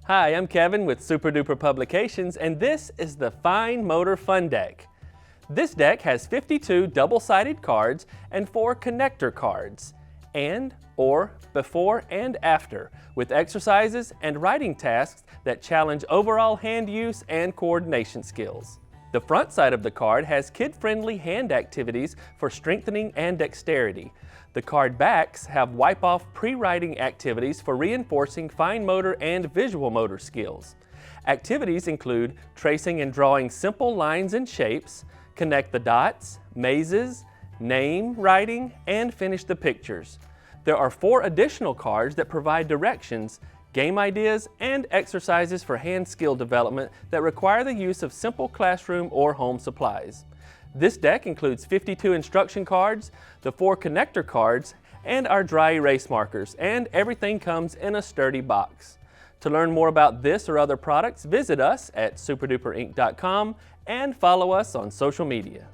Hi, I'm Kevin with Super Duper Publications, and this is the Fine Motor Fun Deck. This deck has 52 double-sided cards and 4 connector cards, and, or, before, and after, with exercises and writing tasks that challenge overall hand use and coordination skills. The front side of the card has kid-friendly hand activities for strengthening and dexterity. The card backs have wipe-off pre-writing activities for reinforcing fine motor and visual motor skills. Activities include tracing and drawing simple lines and shapes, connect the dots, mazes, name writing, and finish the pictures. There are 4 additional cards that provide directions, game ideas, and exercises for hand skill development that require the use of simple classroom or home supplies. This deck includes 52 instruction cards, the 4 connector cards, and our dry erase markers, and everything comes in a sturdy box. To learn more about this or other products, visit us at superduperinc.com and follow us on social media.